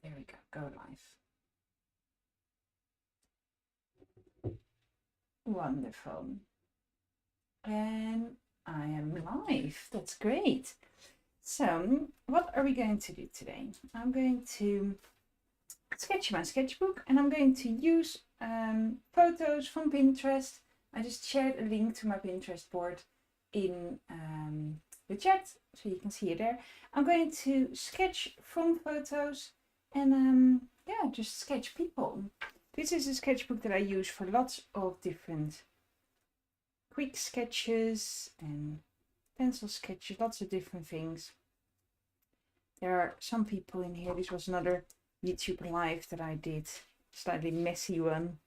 There we go, go live. Wonderful. And I am live, that's great. So, what are we going to do today? I'm going to sketch my sketchbook and I'm going to use photos from Pinterest. I just shared a link to my Pinterest board in the chat, so you can see it there. I'm going to sketch from photos and yeah, just sketch people. This is a sketchbook that I use for lots of different quick sketches and pencil sketches, lots of different things. There are some people in here. This was another YouTube live that I did, slightly messy one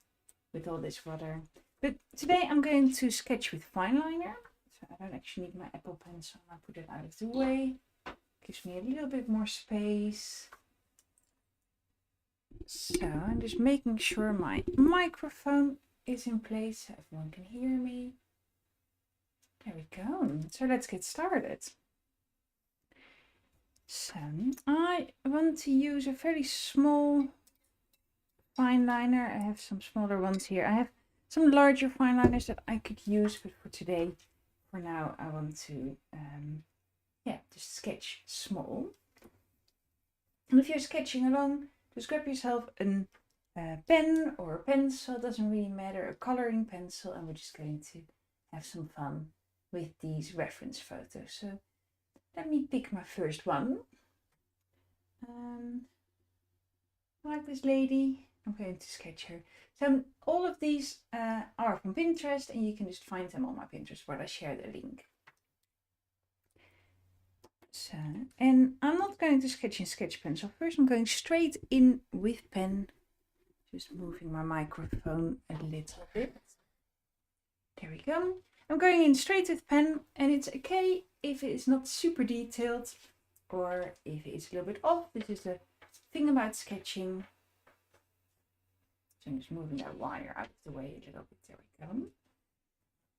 with all this water. But today I'm going to sketch with fine liner. So I don't actually need my Apple pencil. I'll put it out of the way. Gives me a little bit more space. So I'm just making sure my microphone is in place so everyone can hear me. There we go. So let's get started. So I want to use a fairly small fine liner. I have some smaller ones here. I have some larger fine liners that I could use, but for today, for now, I want to yeah, just sketch small. And if you're sketching along, just grab yourself a pen or a pencil, doesn't really matter, a coloring pencil, and we're just going to have some fun with these reference photos. So let me pick my first one. Like this lady, I'm going to sketch her. So all of these are from Pinterest, and you can just find them on my Pinterest board. I share the link. So, and I'm not going to sketch in sketch pen. So first I'm going straight in with pen. Just moving my microphone a little bit. There we go. I'm going in straight with pen, and it's okay if it's not super detailed or if it's a little bit off. This is the thing about sketching. So I'm just moving that wire out of the way a little bit. There we go.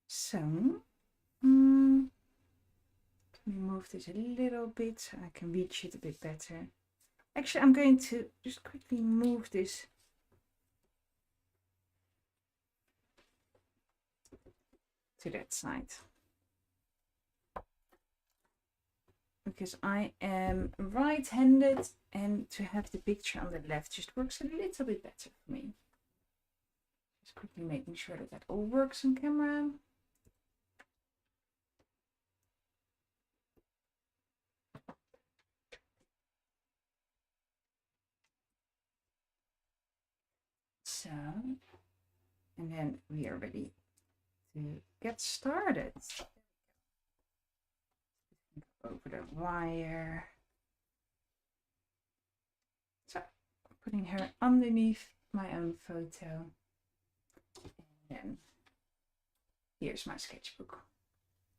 So, let me move this a little bit so I can reach it a bit better. Actually, I'm going to just quickly move this to that side, because I am right-handed, and to have the picture on the left just works a little bit better for me. Just quickly making sure that that all works on camera. So, and then we are ready to get started. Over the wire. So, putting her underneath my own photo. And then here's my sketchbook.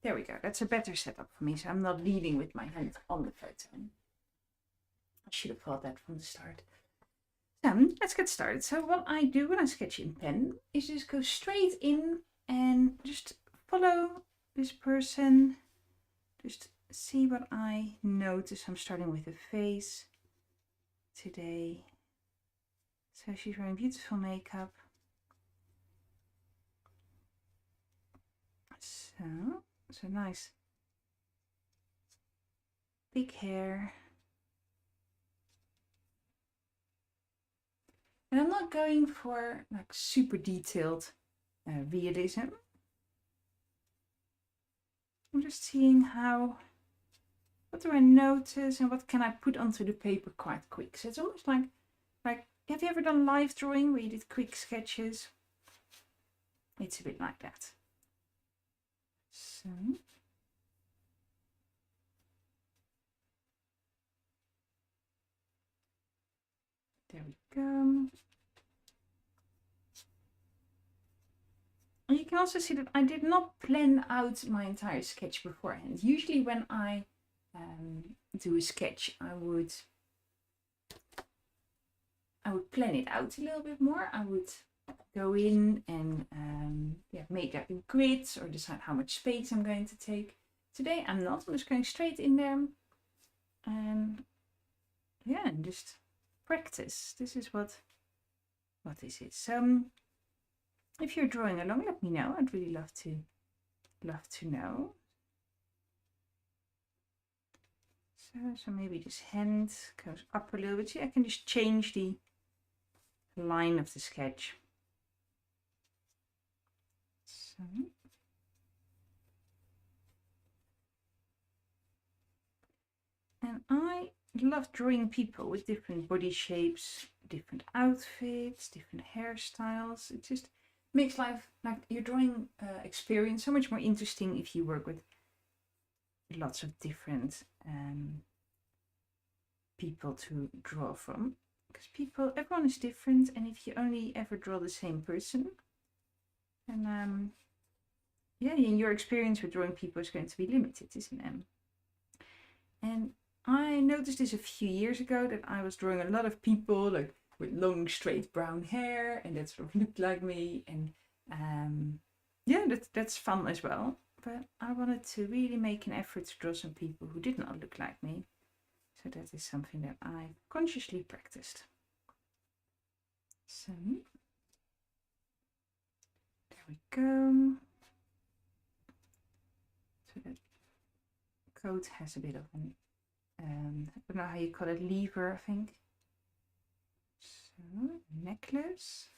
There we go. That's a better setup for me, so I'm not leading with my hand on the photo. I should have thought that from the start. So let's get started. So what I do when I sketch in pen is just go straight in and just follow this person. Just see what I notice. I'm starting with the face today. So she's wearing beautiful makeup. So nice big hair. And I'm not going for like super detailed realism. I'm just seeing what do I notice and what can I put onto the paper quite quick. So it's almost like have you ever done live drawing where you did quick sketches? It's a bit like that. So there we go. And you can also see that I did not plan out my entire sketch beforehand. Usually when I do a sketch, I would plan it out a little bit more. I would go in and yeah, make that in grids or decide how much space I'm going to take. Today I'm not. I'm just going straight in there and yeah, and just practice. This is what this is. If you're drawing along, let me know. I'd really love to know. So maybe this hand goes up a little bit. See, I can just change the line of the sketch. So. And I love drawing people with different body shapes, different outfits, different hairstyles. It just makes life, like your drawing experience, so much more interesting if you work with lots of different people to draw from. Because everyone is different, and if you only ever draw the same person, then yeah, your experience with drawing people is going to be limited, isn't it? And I noticed this a few years ago, that I was drawing a lot of people like with long straight brown hair, and that sort of looked like me, and yeah, that's fun as well. But I wanted to really make an effort to draw some people who did not look like me. So that is something that I consciously practiced. So there we go. So that coat has a bit of an I don't know how you call it, lever, I think. So, necklace.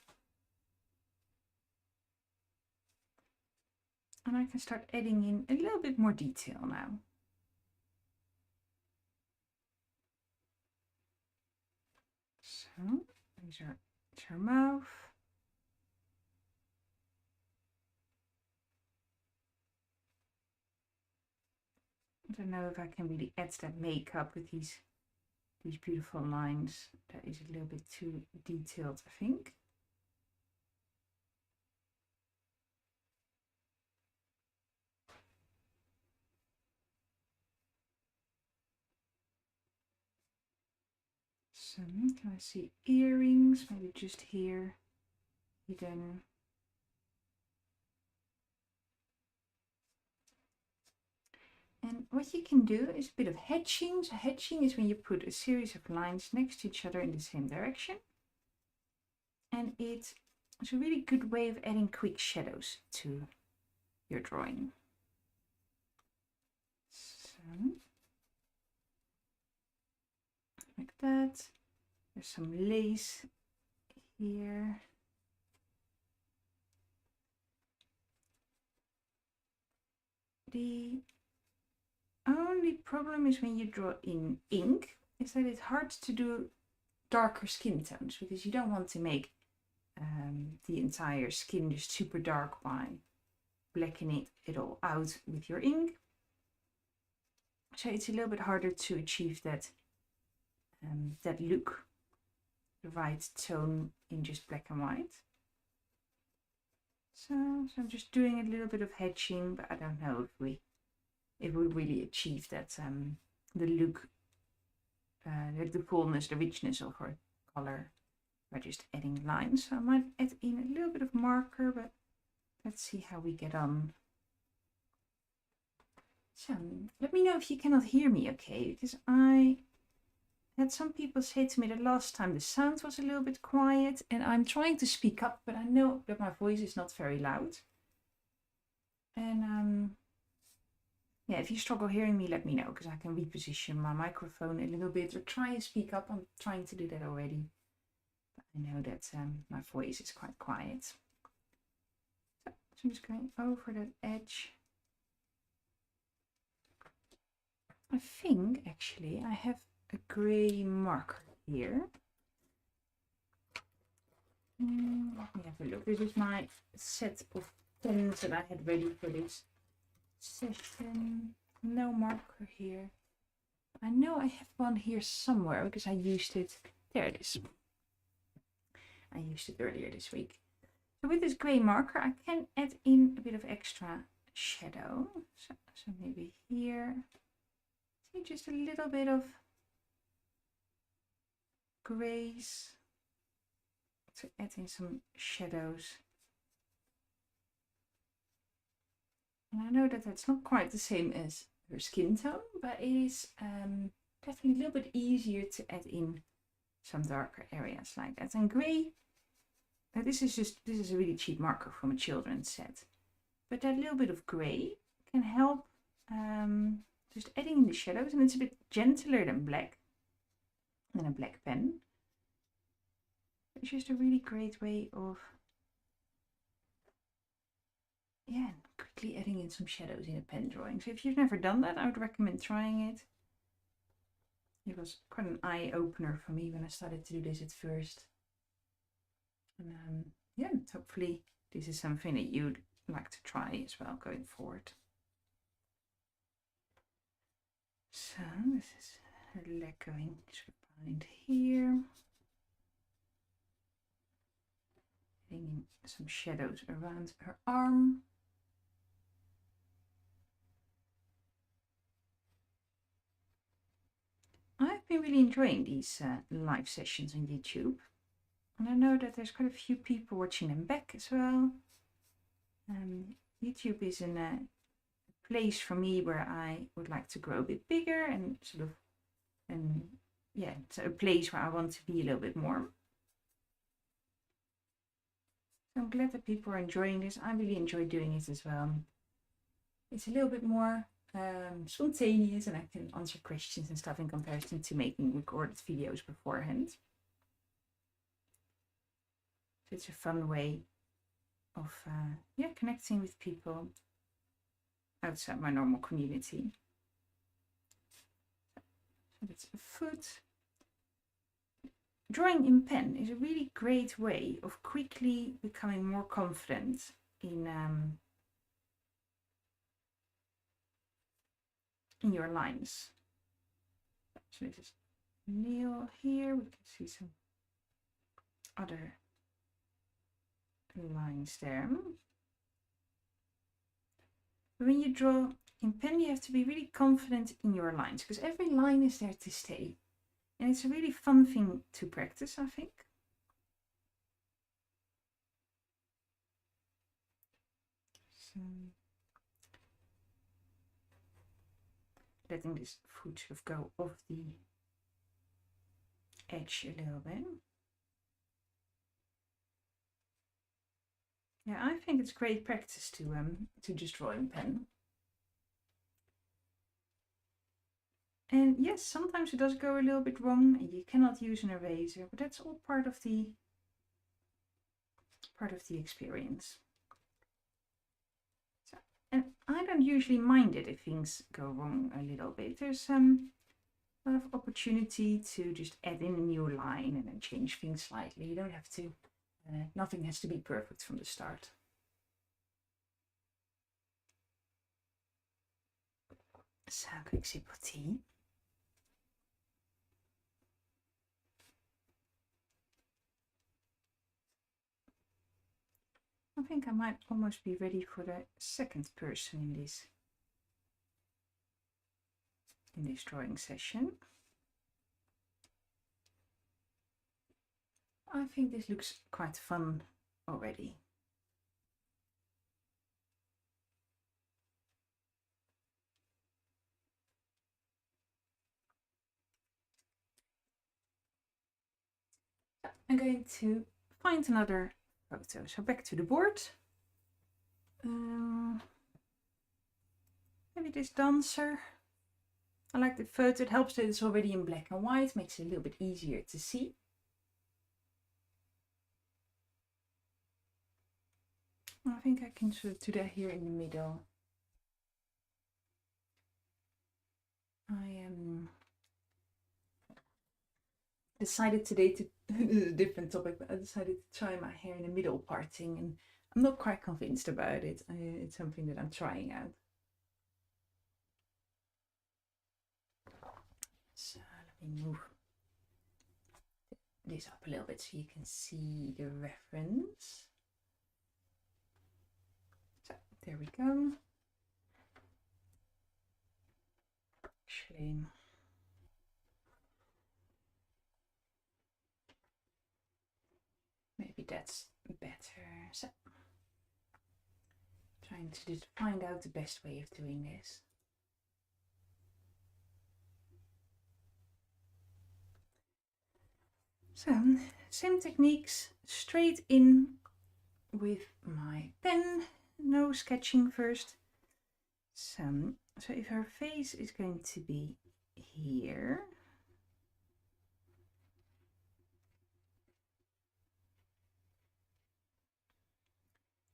And I can start adding in a little bit more detail now. So, these are her mouth. I don't know if I can really add that makeup with these beautiful lines. That is a little bit too detailed, I think. So, can I see earrings? Maybe just here, hidden. And what you can do is a bit of hatching. So hatching is when you put a series of lines next to each other in the same direction. And it's a really good way of adding quick shadows to your drawing. So, like that. There's some lace here. The only problem is when you draw in ink is that it's hard to do darker skin tones, because you don't want to make the entire skin just super dark by blackening it all out with your ink. So it's a little bit harder to achieve that that look, the right tone in just black and white. So I'm just doing a little bit of hatching, but I don't know if it will really achieve that the look, the fullness, the richness of her color by just adding lines. So I might add in a little bit of marker, but let's see how we get on. So let me know if you cannot hear me okay, because I had some people say to me that last time the sound was a little bit quiet, and I'm trying to speak up, but I know that my voice is not very loud. And yeah, if you struggle hearing me, let me know, because I can reposition my microphone a little bit or try and speak up. I'm trying to do that already, but I know that my voice is quite quiet. So I'm just going over that edge. I think actually I have a grey marker here. Let me have a look. This is my set of pens that I had ready for this session. No marker here. I know I have one here somewhere because I used it. There it is. I used it earlier this week. So with this grey marker I can add in a bit of extra shadow. So maybe here. See, just a little bit of grays to add in some shadows. And I know that that's not quite the same as her skin tone, but it is definitely a little bit easier to add in some darker areas like that. And grey, this is a really cheap marker from a children's set, but that little bit of grey can help just adding in the shadows, and it's a bit gentler than a black pen. It's just a really great way of quickly adding in some shadows in a pen drawing. So if you've never done that, I would recommend trying it. It was quite an eye-opener for me when I started to do this at first. And yeah, hopefully this is something that you'd like to try as well going forward. So this is her leg going behind here. Adding in some shadows around her arm. I've been really enjoying these live sessions on YouTube, and I know that there's quite a few people watching them back as well. YouTube is a place for me where I would like to grow a bit bigger and sort of, yeah, it's a place where I want to be a little bit more. So I'm glad that people are enjoying this. I really enjoy doing it as well. It's a little bit more spontaneous, and I can answer questions and stuff in comparison to making recorded videos beforehand. So it's a fun way of connecting with people outside my normal community. So that's a foot. Drawing in pen is a really great way of quickly becoming more confident in your lines. So this is nail here. We can see some other lines there. But when you draw in pen, you have to be really confident in your lines, because every line is there to stay. And it's a really fun thing to practice, I think. So, letting this foot sort of go off the edge a little bit. Yeah, I think it's great practice to just draw in pen. And yes, sometimes it does go a little bit wrong and you cannot use an eraser, but that's all part of the experience. So, and I don't usually mind it if things go wrong a little bit. There's a lot of opportunity to just add in a new line and then change things slightly. You don't have to, nothing has to be perfect from the start. So, quick sip of tea. I think I might almost be ready for the second person in this drawing session. I think this looks quite fun already. I'm going to find another photo. So back to the board. Maybe this dancer. I like the photo. It helps that it's already in black and white, makes it a little bit easier to see. I think I can sort of do that here in the middle. I decided today to a different topic, but I decided to try my hair in the middle parting, and I'm not quite convinced about it. It's something that I'm trying out. So let me move this up a little bit so you can see the reference. So there we go. Actually, maybe that's better. So, trying to just find out the best way of doing this. So, same techniques, straight in with my pen, no sketching first. So if her face is going to be here,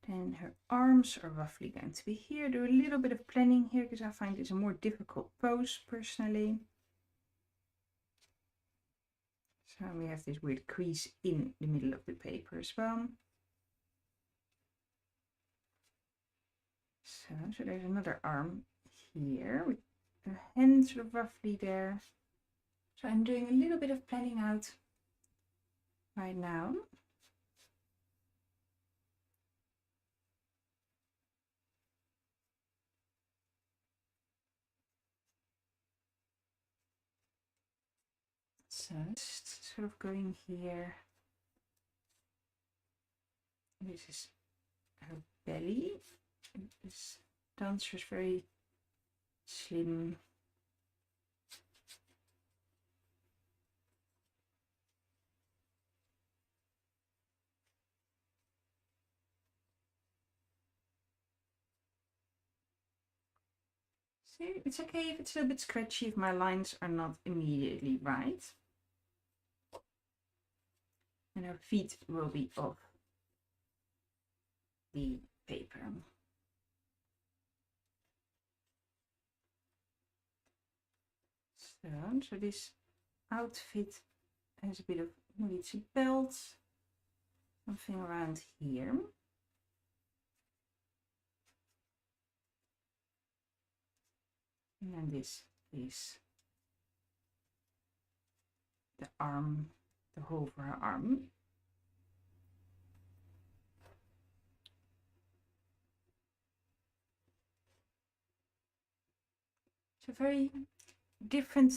then her arms are roughly going to be here. Do a little bit of planning here because I find this a more difficult pose personally. So we have this weird crease in the middle of the paper as well. So there's another arm here with a hand sort of roughly there. So I'm doing a little bit of planning out right now. So just sort of going here. This is her belly. This dancer is very slim. So it's okay if it's a little bit scratchy if my lines are not immediately right. And her feet will be off the paper. So this outfit has a bit of, maybe it's a belt, something around here. And then this is the arm, the whole of her arm. It's a very different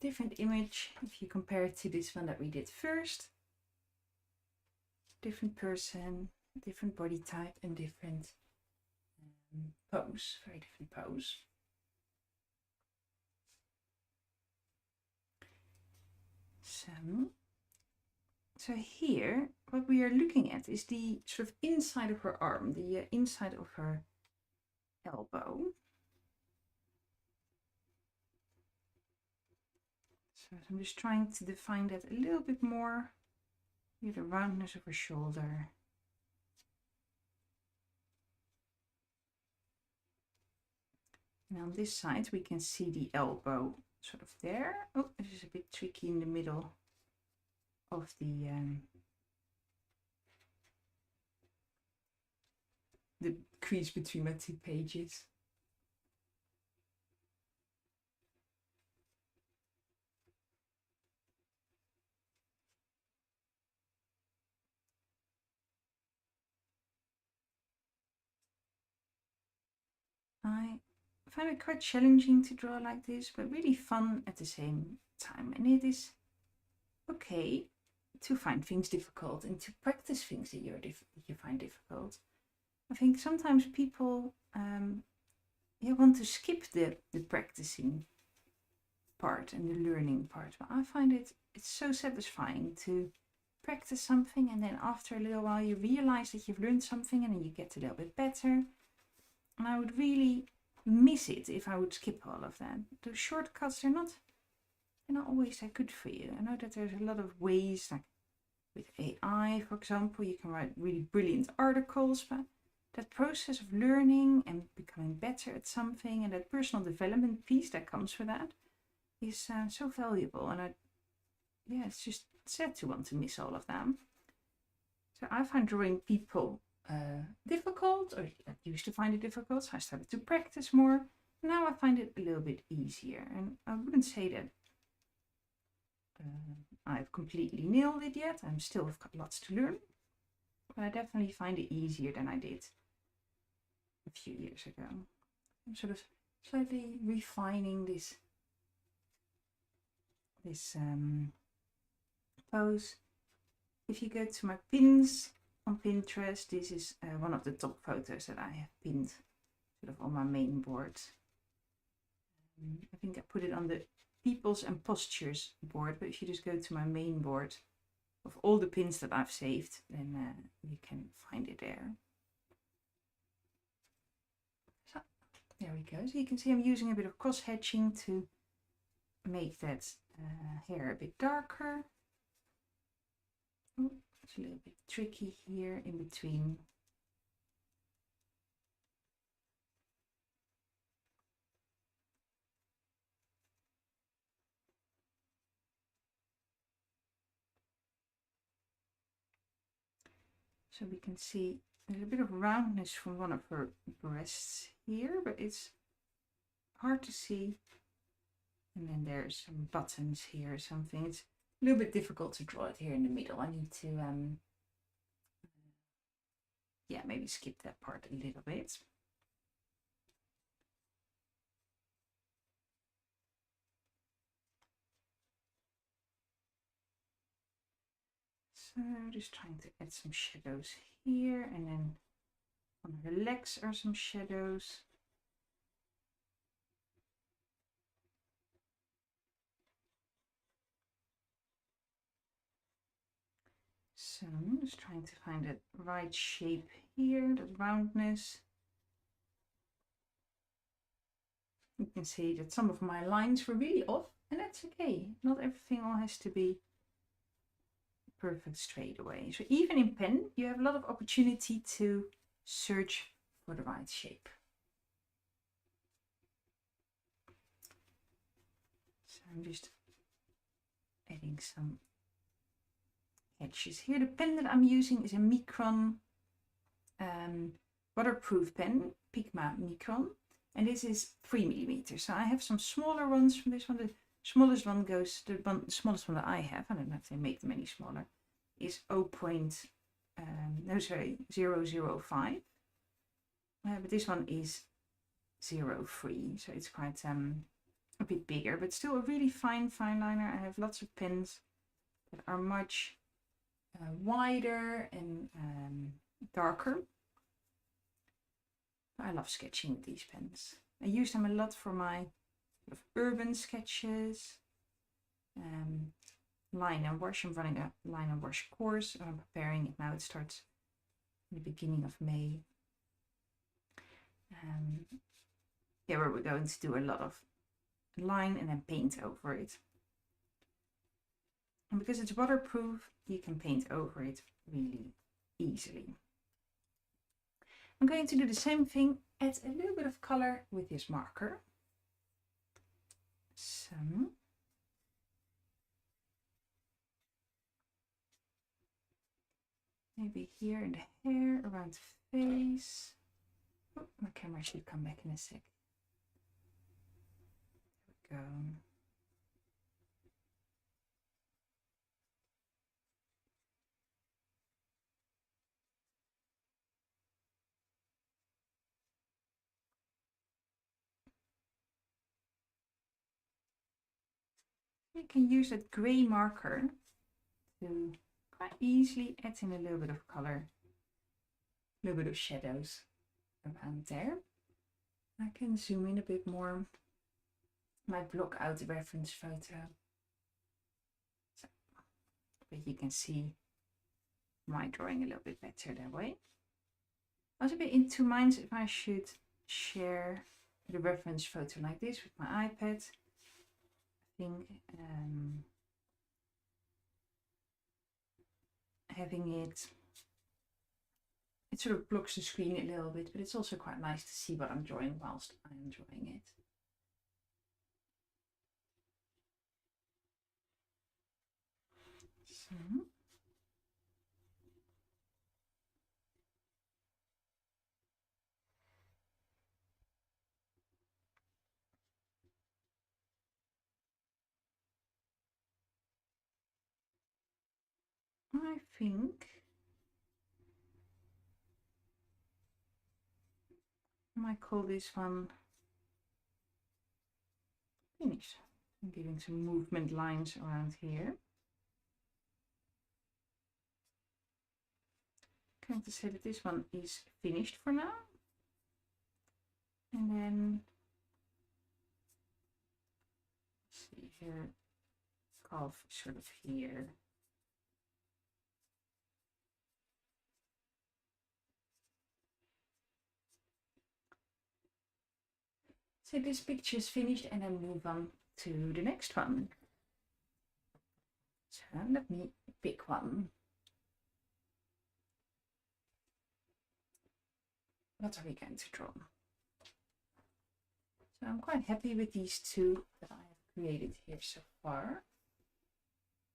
different image if you compare it to this one that we did first. Different person, different body type, and different pose, very different pose. So here, what we are looking at is the sort of inside of her arm, the inside of her elbow. So I'm just trying to define that a little bit more. Here, the roundness of her shoulder. And on this side, we can see the elbow sort of there. Oh, this is a bit tricky in the middle of the crease between my two pages. I find it quite challenging to draw like this, but really fun at the same time. And it is okay to find things difficult and to practice things that you find difficult. I think sometimes people want to skip the practicing part and the learning part, but I find it's so satisfying to practice something, and then after a little while you realize that you've learned something and then you get a little bit better. And I would really miss it if I would skip all of that. The shortcuts, they're not always that good for you. I know that there's a lot of ways, like with AI, for example, you can write really brilliant articles, but that process of learning and becoming better at something and that personal development piece that comes with that is so valuable. And it's just sad to want to miss all of them. So I find drawing people difficult, or I used to find it difficult, so I started to practice more. Now I find it a little bit easier, and I wouldn't say that I've completely nailed it yet. I'm still have got lots to learn, but I definitely find it easier than I did a few years ago. I'm sort of slightly refining this pose. If you go to my pins on Pinterest, this is one of the top photos that I have pinned sort of on my main board. I think I put it on the Peoples and Postures board, but if you just go to my main board, of all the pins that I've saved, then you can find it there. So there we go. So you can see I'm using a bit of cross hatching to make that hair a bit darker. Oh, it's a little bit tricky here in between. So we can see there's a bit of roundness from one of her breasts here, but it's hard to see. And then there's some buttons here or something. It's a little bit difficult to draw it here in the middle. I need to, yeah, maybe skip that part a little bit. So just trying to add some shadows here, and then on her legs are some shadows. So I'm just trying to find that right shape here, that roundness. You can see that some of my lines were really off, and that's okay. Not everything all has to be perfect straight away. So even in pen, you have a lot of opportunity to search for the right shape. So I'm just adding some edges here. The pen that I'm using is a Micron waterproof pen, Pigma Micron, and this is 3mm. So I have some smaller ones from this one. The smallest one goes, the smallest one that I have, I don't know if they make them any smaller, is 0.005. But this one is 0.3, so it's quite a bit bigger, but still a really fine liner. I have lots of pens that are much wider and darker. I love sketching with these pens. I use them a lot for my sort of urban sketches. Line and wash. I'm running a line and wash course. I'm preparing it now. It starts in the beginning of May. Yeah, where we're going to do a lot of line and then paint over it. And because it's waterproof, you can paint over it really easily. I'm going to do the same thing, add a little bit of color with this marker. So maybe here in the hair, around the face. Oh, my camera should come back in a sec. There we go. You can use that grey marker to quite easily add in a little bit of color, a little bit of shadows around there. I can zoom in a bit more. Might block out the reference photo, so, but you can see my drawing a little bit better that way. I was a bit in two minds if I should share the reference photo like this with my iPad. I think having it sort of blocks the screen a little bit, but it's also quite nice to see what I'm drawing whilst I'm drawing it. So I think I might call this one finished. I'm giving some movement lines around here. I'm going to say that this one is finished for now. And then, let's see here, calf sort of here. So this picture is finished and then move on to the next one. So let me pick one. What are we going to draw? So I'm quite happy with these two that I have created here so far.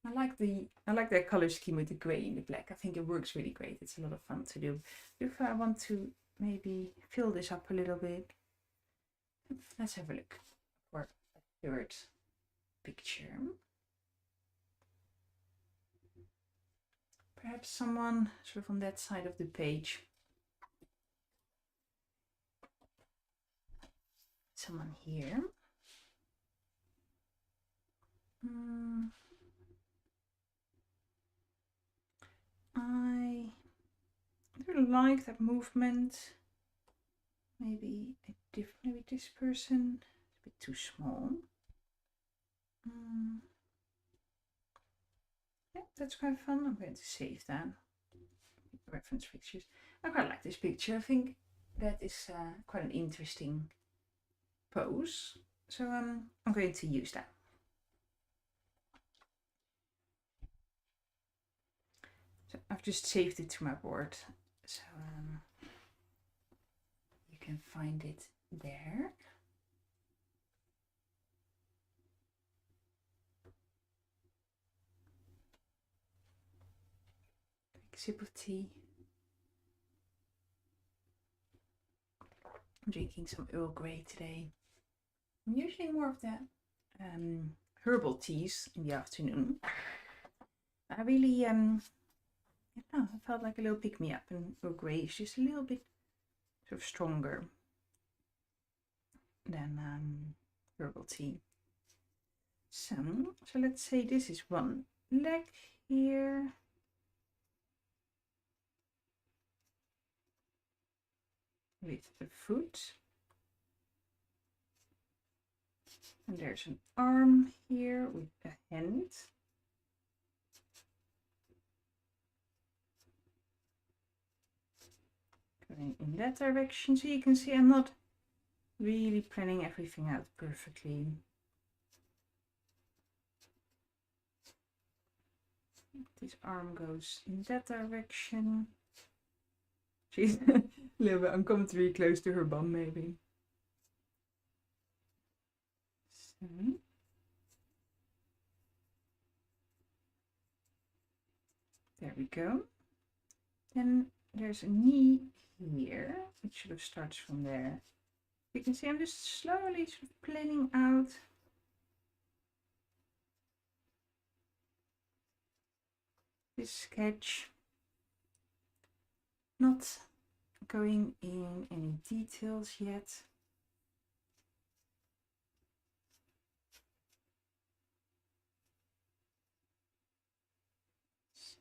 I like their color scheme with the grey and the black. I think it works really great. It's a lot of fun to do. If I want to maybe fill this up a little bit, let's have a look for a third picture. Perhaps someone sort of on that side of the page. Someone here. I don't like that movement. Maybe this person is a bit too small. Yeah, that's quite fun. I'm going to save that. Reference pictures. I quite like this picture. I think that is quite an interesting pose. So I'm going to use that. So I've just saved it to my board. So you can find it there. Big sip of tea. I'm drinking some Earl Grey today. I'm usually more of the herbal teas in the afternoon. I really I felt like a little pick-me-up, and Earl Grey is just a little bit sort of stronger than herbal tea. So let's say this is one leg here. With the foot. And there's an arm here with a hand. Going in that direction. So you can see I'm not really planning everything out perfectly. This arm goes in that direction. She's a little bit uncomfortably close to her bum, maybe. So. There we go. Then there's a knee here, which sort of starts from there. You can see I'm just slowly sort of planning out this sketch. Not going in any details yet. So.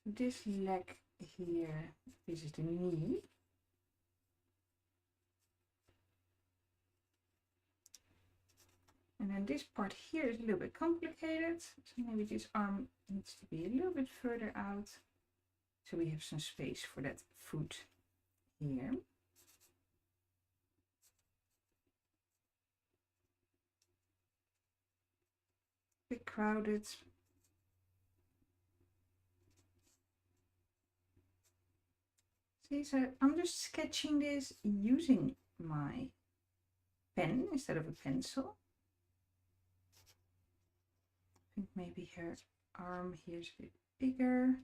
This leg here, this is the knee. And then this part here is a little bit complicated. So maybe this arm needs to be a little bit further out. So we have some space for that foot here. Bit crowded. See, so I'm just sketching this using my pen instead of a pencil. I think maybe her arm here is a bit bigger.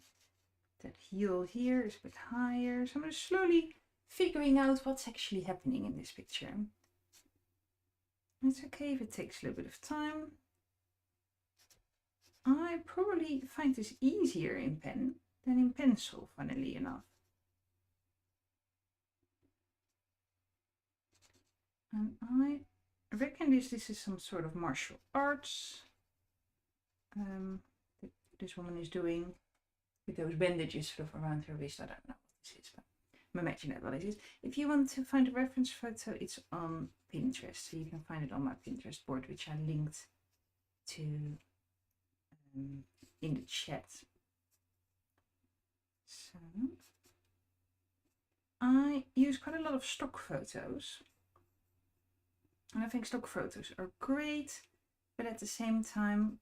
That heel here is a bit higher. So I'm just slowly figuring out what's actually happening in this picture. It's okay if it takes a little bit of time. I probably find this easier in pen than in pencil, funnily enough. And I reckon this is some sort of martial arts that this woman is doing with those bandages sort of around her wrist. I don't know what this is, but I'm imagining what it is. If you want to find a reference photo, it's on Pinterest. So you can find it on my Pinterest board, which I linked to in the chat. So I use quite a lot of stock photos, and I think stock photos are great, but at the same time,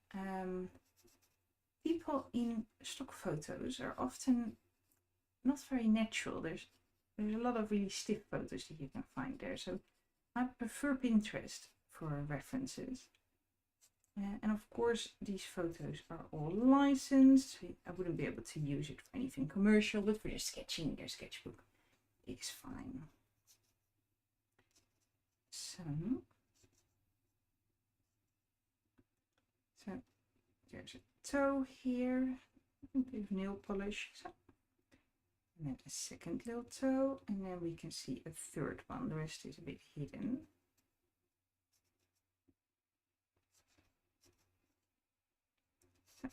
people in stock photos are often not very natural. There's a lot of really stiff photos that you can find there, so I prefer Pinterest for references. And of course, these photos are all licensed. So I wouldn't be able to use it for anything commercial, but for your sketching, your sketchbook is fine. So there's a toe here, a bit of nail polish. So, and then a second little toe, and then we can see a third one. The rest is a bit hidden. So,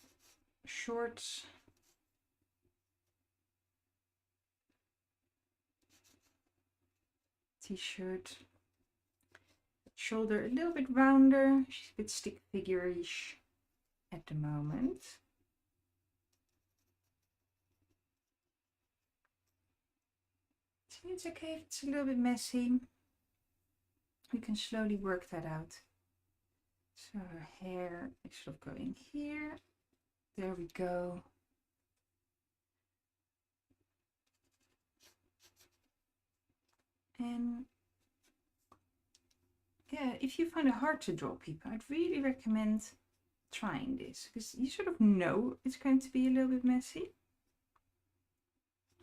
shorts. T-shirt. Shoulder a little bit rounder. She's a bit stick figure-ish at the moment. See, it's okay if it's a little bit messy. We can slowly work that out. So her hair is sort of going here. There we go. And yeah, if you find it hard to draw people, I'd really recommend trying this, because you sort of know it's going to be a little bit messy.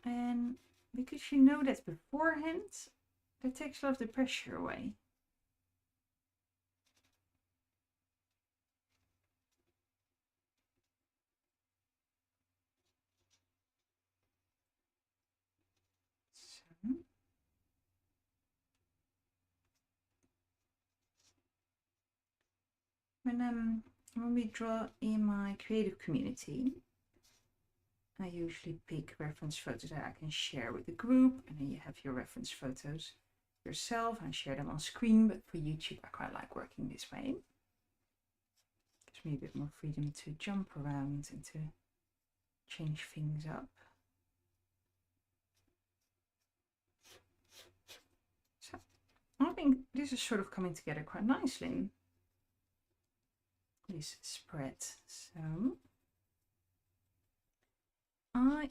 And because you know that beforehand, that takes a lot of the pressure away. So, when we draw in my creative community, I usually pick reference photos that I can share with the group, and then you have your reference photos yourself and share them on screen. But for YouTube, I quite like working this way. Gives me a bit more freedom to jump around and to change things up. So I think this is sort of coming together quite nicely, this spread. So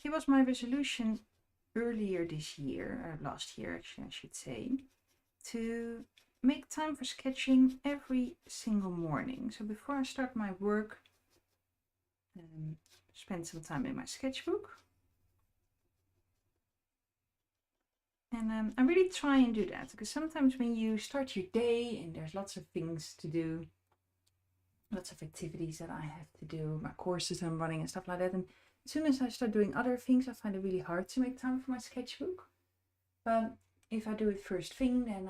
it was my resolution earlier this year, or last year actually I should say, to make time for sketching every single morning. So before I start my work, spend some time in my sketchbook. And I really try and do that, because sometimes when you start your day and there's lots of things to do, lots of activities that I have to do, my courses I'm running and stuff like that, and as soon as I start doing other things, I find it really hard to make time for my sketchbook. But if I do it first thing, then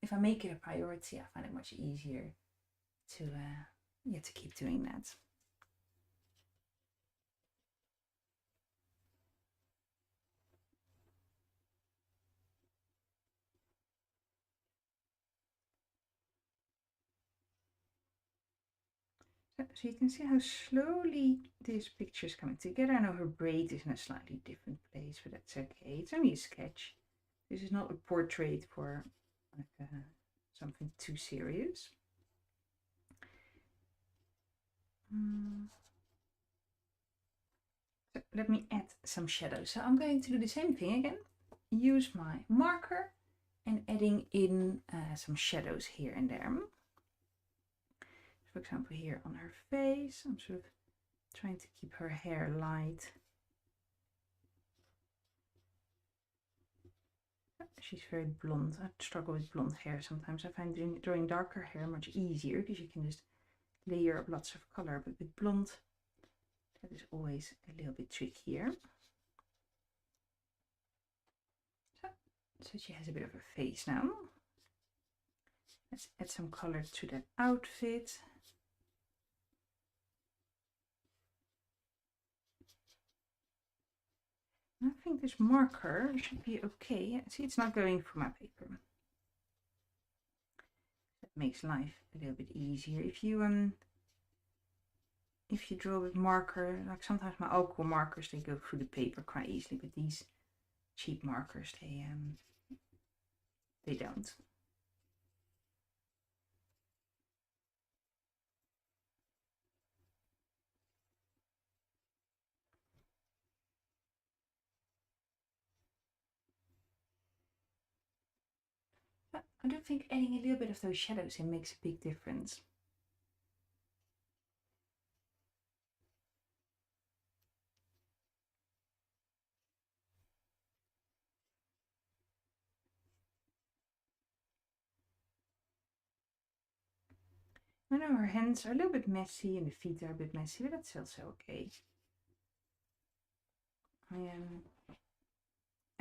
if I make it a priority, I find it much easier to keep doing that. So you can see how slowly this picture is coming together. I know her braid is in a slightly different place, but that's okay. It's only a sketch. This is not a portrait for like something too serious. So let me add some shadows. So I'm going to do the same thing again. Use my marker and adding in some shadows here and there. For example, here on her face, I'm sort of trying to keep her hair light. She's very blonde. I struggle with blonde hair sometimes. I find drawing darker hair much easier, because you can just layer up lots of color, but with blonde, that is always a little bit trickier. So she has a bit of a face now. Let's add some color to that outfit. I think this marker should be okay. See, it's not going for my paper. That makes life a little bit easier. If you if you draw with marker, like sometimes my alcohol markers, they go through the paper quite easily, but these cheap markers, they don't. But I do think adding a little bit of those shadows in makes a big difference. I know her hands are a little bit messy and the feet are a bit messy, but that's also okay. I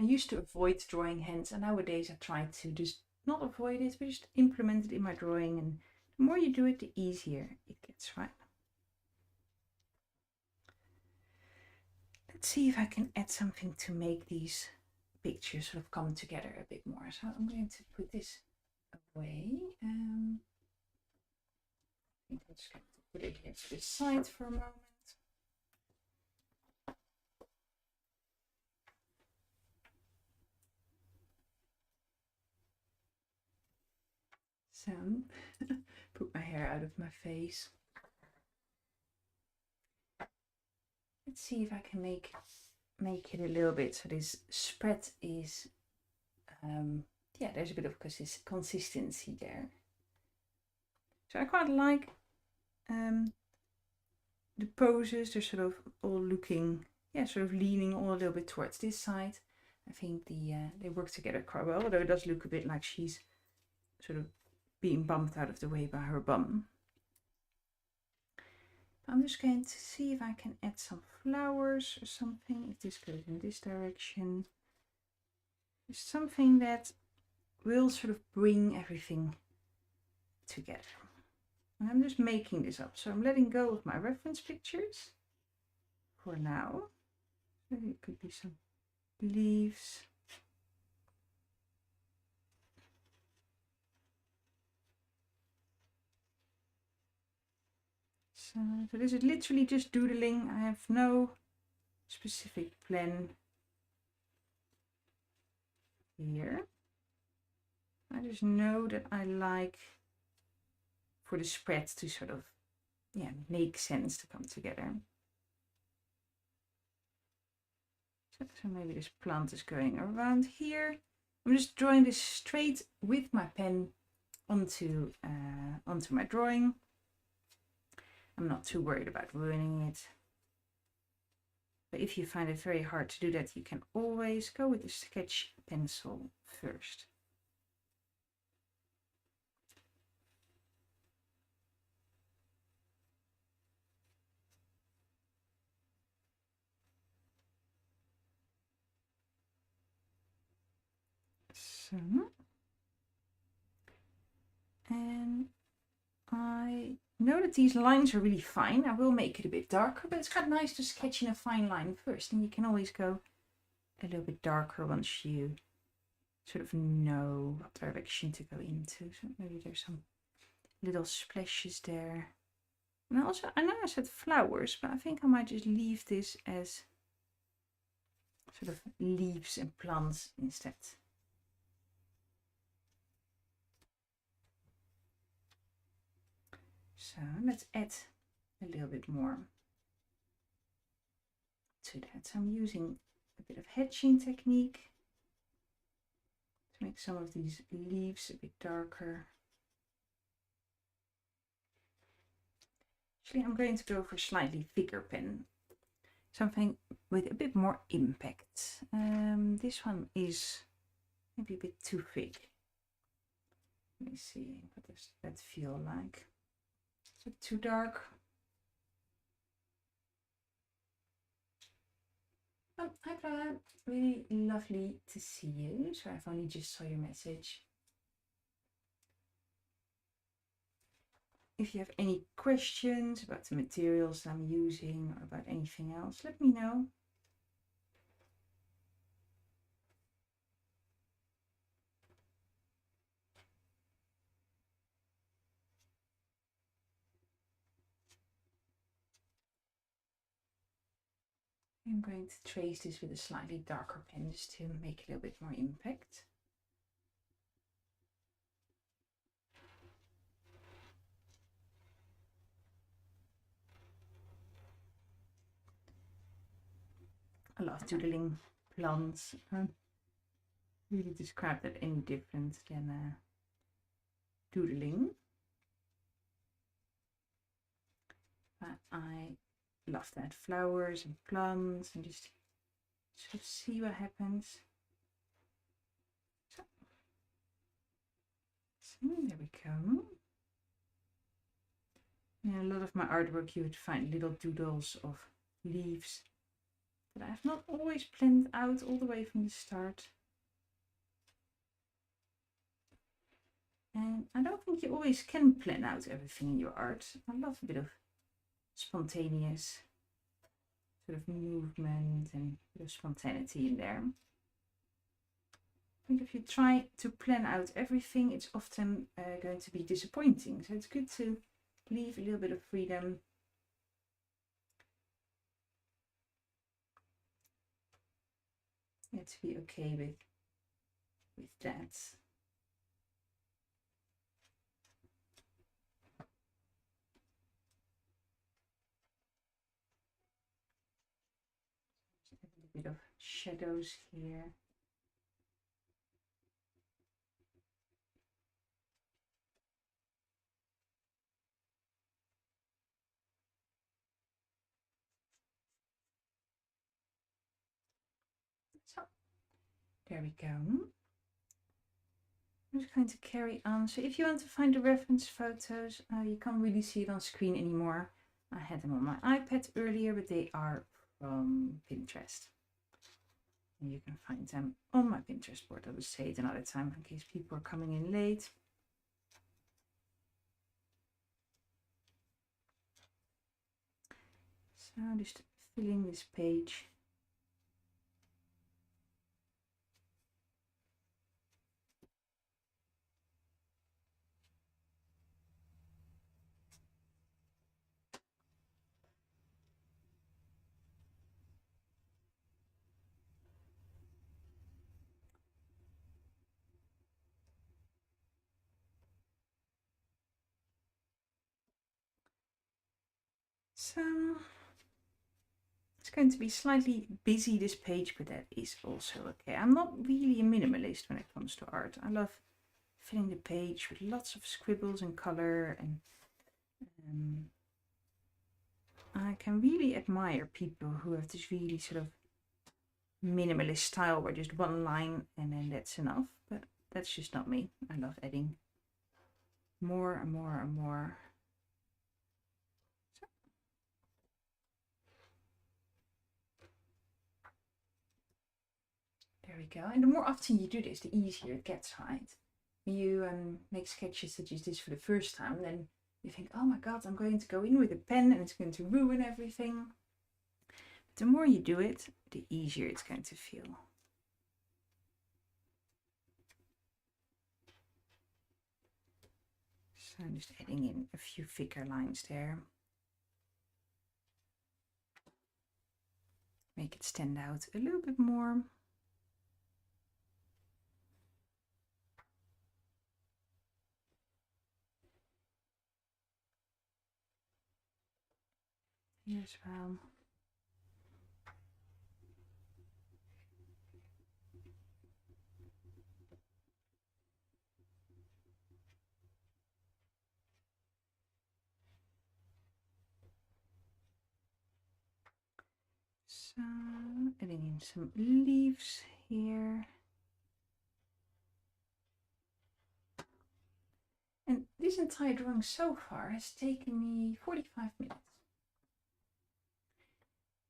used to avoid drawing hands, and nowadays I try to just not avoid it, but just implement it in my drawing, and the more you do it, the easier it gets, right? Let's see if I can add something to make these pictures sort of come together a bit more. So I'm going to put this away. I think I'm just going to put it here to the side for a moment. So, put my hair out of my face. Let's see if I can make it a little bit so this spread is, yeah, there's a bit of consistency there. So I quite like the poses. They're sort of all looking, yeah, sort of leaning all a little bit towards this side. I think they work together quite well, although it does look a bit like she's sort of being bumped out of the way by her bum. I'm just going to see if I can add some flowers or something, if this goes in this direction. Just something that will sort of bring everything together. And I'm just making this up, so I'm letting go of my reference pictures for now. Maybe it could be some leaves. So this is literally just doodling. I have no specific plan here. I just know that I like for the spread to sort of, yeah, make sense to come together. So maybe this plant is going around here. I'm just drawing this straight with my pen onto my drawing. I'm not too worried about ruining it. But if you find it very hard to do that, you can always go with the sketch pencil first. So, and I know that these lines are really fine. I will make it a bit darker, but it's quite nice to sketch in a fine line first, and you can always go a little bit darker once you sort of know what direction to go into. So maybe there's some little splashes there. And also, I know I said flowers, but I think I might just leave this as sort of leaves and plants instead. So let's add a little bit more to that. So I'm using a bit of hatching technique to make some of these leaves a bit darker. Actually, I'm going to go for a slightly thicker pen, something with a bit more impact. This one is maybe a bit too thick. Let me see, what does that feel like? Is it too dark? Oh, hi Clara, really lovely to see you. So I've only just saw your message. If you have any questions about the materials I'm using or about anything else, let me know. I'm going to trace this with a slightly darker pen just to make a little bit more impact. I love doodling plants. I can't really describe that any different than doodling. But I love that, flowers and plants, and just sort of see what happens. So there we go. In a lot of my artwork you would find little doodles of leaves that I have not always planned out all the way from the start. And I don't think you always can plan out everything in your art. I love a bit of spontaneous sort of movement and a bit of spontaneity in there. I think if you try to plan out everything, it's often going to be disappointing. So it's good to leave a little bit of freedom. Yeah, to be okay with that. Just a little bit of shadows here. So there we go. I'm just going to carry on. So if you want to find the reference photos, you can't really see it on screen anymore. I had them on my iPad earlier, but they are from Pinterest. And you can find them on my Pinterest board. I will say it another time in case people are coming in late. So just filling this page. So it's going to be slightly busy, this page, but that is also okay. I'm not really a minimalist when it comes to art. I love filling the page with lots of scribbles and color, and I can really admire people who have this really sort of minimalist style where just one line and then that's enough, but that's just not me. I love adding more and more and more. So. There we go. And the more often you do this, the easier it gets, right? When you make sketches such as this for the first time, then you think, oh my god, I'm going to go in with a pen and it's going to ruin everything. But the more you do it, the easier it's going to feel. So I'm just adding in a few thicker lines there. Make it stand out a little bit more. Here as well. So adding in some leaves here. And this entire drawing so far has taken me 45 minutes.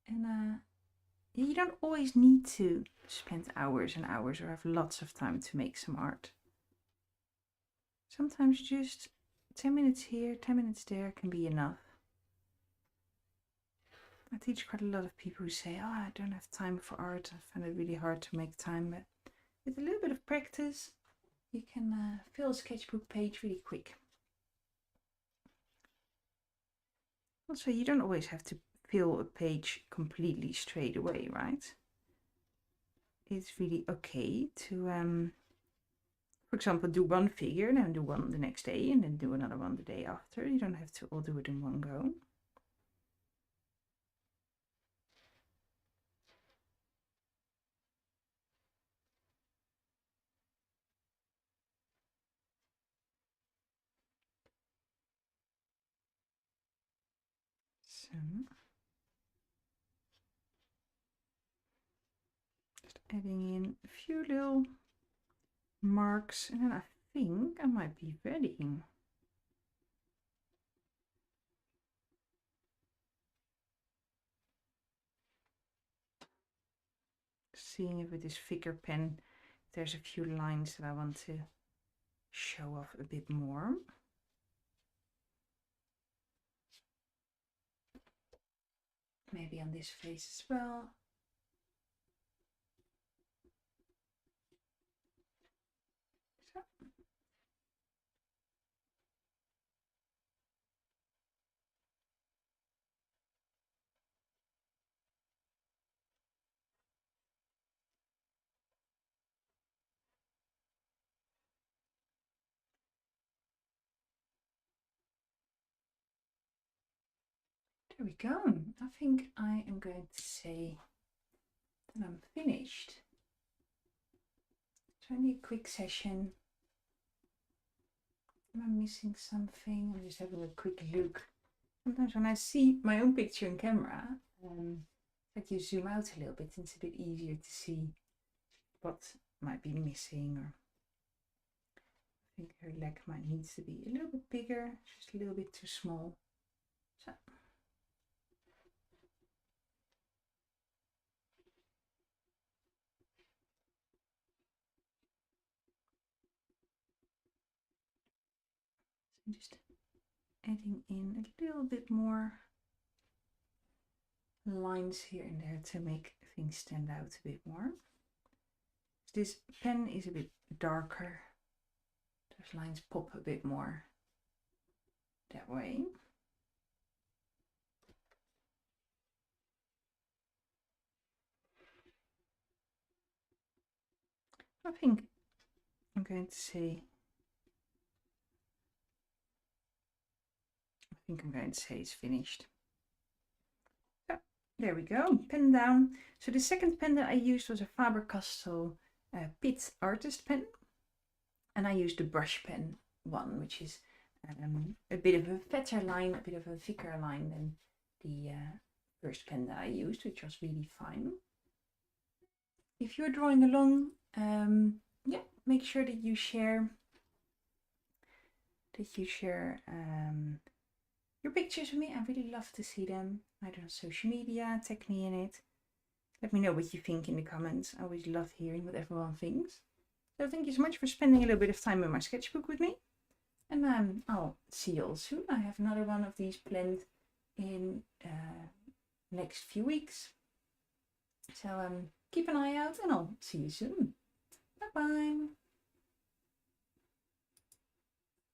And you don't always need to spend hours and hours or have lots of time to make some art. Sometimes just 10 minutes here, 10 minutes there can be enough. I teach quite a lot of people who say, oh, I don't have time for art. I find it really hard to make time. But with a little bit of practice, you can fill a sketchbook page really quick. Also, you don't always have to fill a page completely straight away, right? It's really okay to, for example, do one figure, then do one the next day, and then do another one the day after. You don't have to all do it in one go. So, just adding in a few little marks, and then I think I might be ready. Seeing if with this figure pen there's a few lines that I want to show off a bit more. Maybe on this face as well. So. There we go. I think I am going to say that I'm finished. It's only a quick session. Am I missing something? I'm just having a quick look. Sometimes when I see my own picture in camera, like you zoom out a little bit, it's a bit easier to see what might be missing. Or I think her leg might need to be a little bit bigger, just a little bit too small. So. I'm just adding in a little bit more lines here and there to make things stand out a bit more. This pen is a bit darker. Those lines pop a bit more that way. I think I'm going to say, it's finished. So, there we go, pen down. So the second pen that I used was a Faber-Castell Pitt artist pen. And I used the brush pen one, which is a bit of a fatter line, a bit of a thicker line than the first pen that I used, which was really fine. If you're drawing along, yeah, make sure that you share your pictures with me. I really love to see them, either on social media, tag me in it. Let me know what you think in the comments. I always love hearing what everyone thinks. So thank you so much for spending a little bit of time in my sketchbook with me. And I'll see you all soon. I have another one of these planned in next few weeks. So keep an eye out and I'll see you soon. Bye bye.